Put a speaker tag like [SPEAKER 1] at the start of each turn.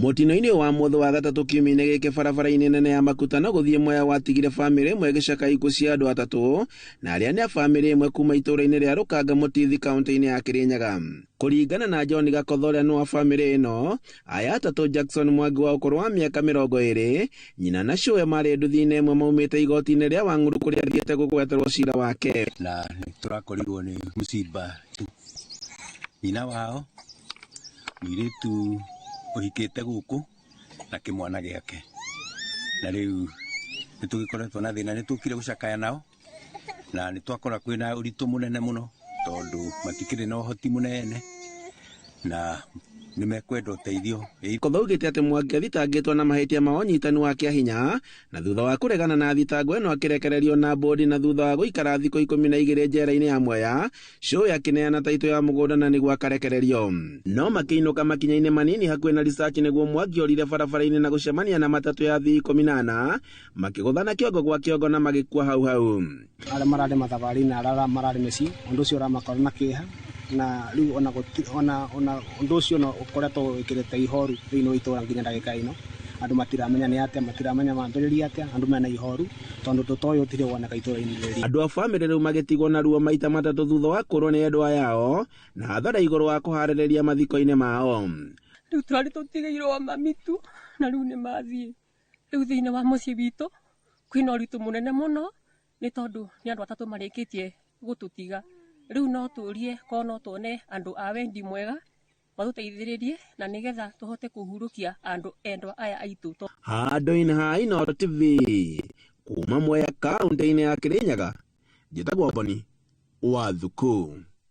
[SPEAKER 1] Mutino-ini wa mutho wa gatatu kiumia giki barabara-ini nene ya Makutano guthie Mwea watigire family imwe gicaka ikuũ cia andu atatu na aria ni family imwe kuma itura-ini ria Rukanga Mutithi kaunti-ini ya Kirinyaga. Kuringana na John Gakothoria no wa family ino, aya atatu Jackson Mwangi wa ukuru wa miaka 20, nyina na Shoe mari nduthi-ini imwe maumite igoti-ini ria Wang'uru kuria athiete gugweterwo cira wake.
[SPEAKER 2] Na turakorirwo ni musiba tu. Nyina wao mwiritu uhikite guku na kimwana giake, na riu nitugikoretwo na thina nitukire gucakaya nao na nitwakora kwina uritu munene muno tondu matikire na uhoti munene na nimekwenda uteithio.
[SPEAKER 1] Kothougite ati Mwangi athitangitwo na mahitia ma unyitani wa kiahinya na thutha wa kuregana na thitango ino akirekererio na bodi na thutha wa guikara thikũ 12 njera-ini ya Mwea, Shoe akineana taito ya mugunda na niguo akarekererio. No makiinuka makinya-ini manini hakuhi na research niguo Mwangi orire barabara-ini na gucemania na matatu ya thii 18 makiguthana kiongo gwa kiongo na magikua hau hau.
[SPEAKER 3] Aria marari mathabari-ini aria marari meci undu ucio uramakora na kiha na riu ona undu ucio no ukoretwo ikirete ihoru thiini wa itura nginya ndagika ino. Andu matiramenya ni atia, matiramenya mambiriria atia, andu mena ihoru tondu tutoyo tire woneka itura-ini riri.
[SPEAKER 1] Andu a family riu magitigwo na ruo maita matatu thutha wa kurwo ni endwa yao na hathara iguru wa kuhaririria mathiko-ini mao.
[SPEAKER 4] Riu turari tutigeirwo mamitu na riu ni mathie. Riu thiini wa mucii witu kwina uritu munene muno ni tondu ni andu atatu marikitie gututiga. Riu no turie ko no tuone andu a wendi mwega matuteithiririe na nigetha tuhote kuhurukia andu endwa aya aitu.
[SPEAKER 1] Handu-ini ha Inooro TV kuma Mwea kaunti-ini ya Kirinyaga, njitagwo Boni Wathuku.